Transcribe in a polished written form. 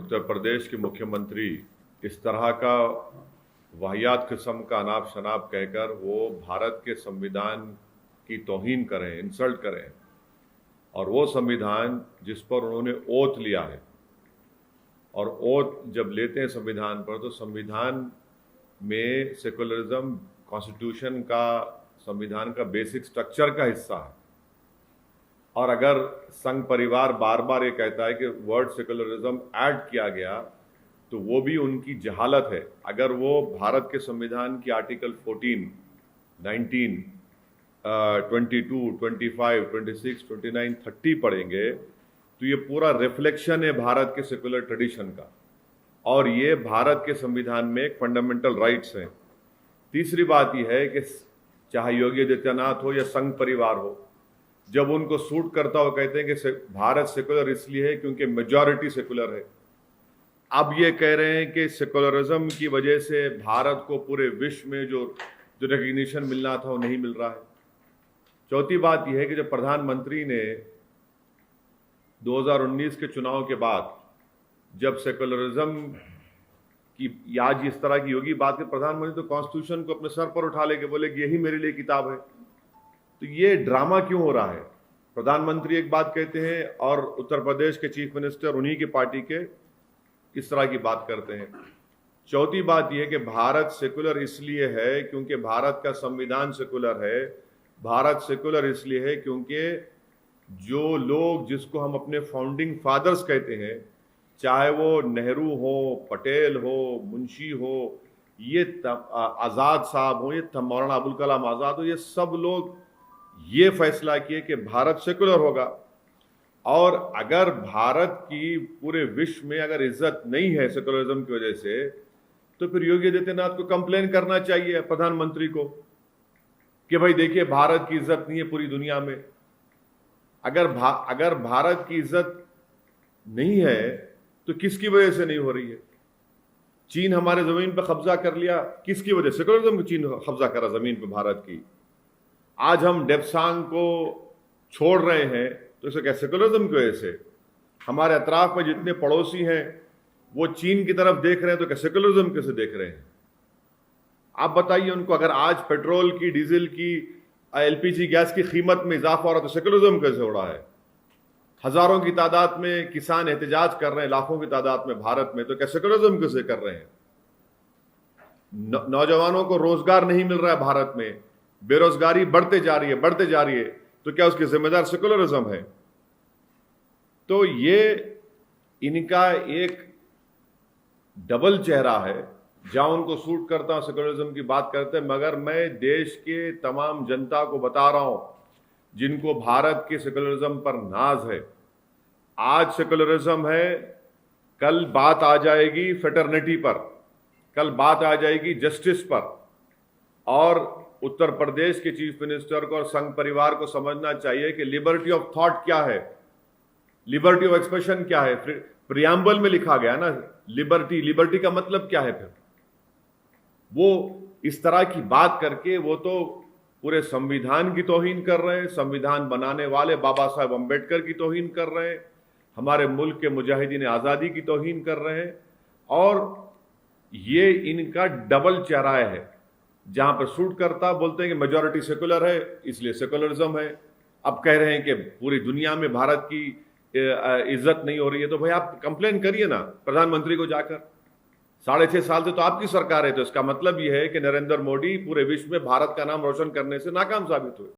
उत्तर प्रदेश के मुख्यमंत्री इस तरह का वाहियात किस्म का अनाप शनाप कहकर वो भारत के संविधान की तौहीन करें, इंसल्ट करें, और वो संविधान जिस पर उन्होंने ओथ लिया है, और ओथ जब लेते हैं संविधान पर तो संविधान में सेकुलरिज्म कॉन्स्टिट्यूशन का, संविधान का बेसिक स्ट्रक्चर का हिस्सा है। और अगर संघ परिवार बार बार ये कहता है कि वर्ड सेकुलरिज्म ऐड किया गया तो वो भी उनकी जहालत है। अगर वो भारत के संविधान की आर्टिकल 14, 19, 22, 25, 26, 29, 30 पढ़ेंगे तो ये पूरा रिफ्लेक्शन है भारत के सेकुलर ट्रेडिशन का, और ये भारत के संविधान में एक फंडामेंटल राइट्स हैं। तीसरी बात यह है कि चाहे योगी आदित्यनाथ हो या संघ परिवार हो, जब उनको सूट करता हो कहते हैं कि भारत सेकुलर इसलिए है क्योंकि मेजॉरिटी सेकुलर है। अब ये कह रहे हैं कि सेकुलरिज्म की वजह से भारत को पूरे विश्व में जो रिकग्निशन मिलना था वो नहीं मिल रहा है। चौथी बात यह है कि जब प्रधानमंत्री ने 2019 के चुनाव के बाद जब सेकुलरिज्म की आज इस तरह की होगी बात कि प्रधानमंत्री तो कॉन्स्टिट्यूशन को अपने सर पर उठा लेके बोले कि यही मेरे लिए किताब है। तो ये ड्रामा क्यों हो रहा है? प्रधानमंत्री एक बात कहते हैं और उत्तर प्रदेश के चीफ मिनिस्टर उन्हीं की पार्टी के इस तरह की बात करते हैं। चौथी बात यह कि भारत सेकुलर इसलिए है क्योंकि भारत का संविधान सेकुलर है। भारत सेकुलर इसलिए है क्योंकि जो लोग जिसको हम अपने फाउंडिंग फादर्स कहते हैं, चाहे वो नेहरू हो, पटेल हो, मुंशी हो, ये आज़ाद साहब हो, ये मौलाना अबुल कलाम आज़ाद हो, ये सब लोग ये फैसला किए कि भारत सेकुलर होगा। और अगर भारत की पूरे विश्व में अगर इज्जत नहीं है सेकुलरिज्म की वजह से, तो फिर योगी आदित्यनाथ को कंप्लेन करना चाहिए प्रधानमंत्री को कि भाई देखिए भारत की इज्जत नहीं है पूरी दुनिया में। अगर भारत की इज्जत नहीं है तो किसकी वजह से नहीं हो रही है? चीन हमारे जमीन पर कब्जा कर लिया, किसकी वजह से? सेकुलरिज्म को चीन कब्जा करा जमीन पर भारत की। आज हम डेप्सांग को छोड़ रहे हैं तो इसे क्या सेकुलरिज्म की वजह से? हमारे अतराफ में जितने पड़ोसी हैं वो चीन की तरफ देख रहे हैं तो क्या सेकुलरिज्म कैसे देख रहे हैं? आप बताइए उनको। अगर आज पेट्रोल की, डीजल की, एलपीजी गैस की कीमत में इजाफा हो रहा है तो सेकुलरिज्म कैसे हो रहा है? हजारों की तादाद में किसान एहतजाज कर रहे हैं, लाखों की तादाद में भारत में, तो क्या सेकुलरिज्म कैसे कर रहे हैं? नौजवानों को रोजगार नहीं मिल रहा है भारत में, बेरोजगारी बढ़ते जा रही है, तो क्या उसके जिम्मेदार सेकुलरिज्म है? तो ये इनका एक डबल चेहरा है। जहां उनको सूट करता सेकुलरिज्म की बात करते हैं, मगर मैं देश के तमाम जनता को बता रहा हूं जिनको भारत के सेकुलरिज्म पर नाज है। आज सेकुलरिज्म है, कल बात आ जाएगी फेटर्निटी पर, कल बात आ जाएगी जस्टिस पर। और उत्तर प्रदेश के चीफ मिनिस्टर को और संघ परिवार को समझना चाहिए कि लिबर्टी ऑफ थॉट क्या है, लिबर्टी ऑफ एक्सप्रेशन क्या है। प्रियम्बल में लिखा गया ना लिबर्टी का मतलब क्या है? फिर वो इस तरह की बात करके वो तो पूरे संविधान की तौहीन कर रहे हैं, संविधान बनाने वाले बाबा साहब अम्बेडकर की तौहीन कर रहे हैं, हमारे मुल्क के मुजाहिदीन आज़ादी की तौहीन कर रहे हैं। और ये इनका डबल चेहरा है। जहां पर सूट करता बोलते हैं कि मेजॉरिटी सेकुलर है इसलिए सेकुलरिज्म है। अब कह रहे हैं कि पूरी दुनिया में भारत की इज्जत नहीं हो रही है, तो भाई आप कंप्लेन करिए ना प्रधानमंत्री को जाकर। 6.5 साल से तो आपकी सरकार है, तो इसका मतलब यह है कि नरेंद्र मोदी पूरे विश्व में भारत का नाम रोशन करने से नाकाम साबित हुए।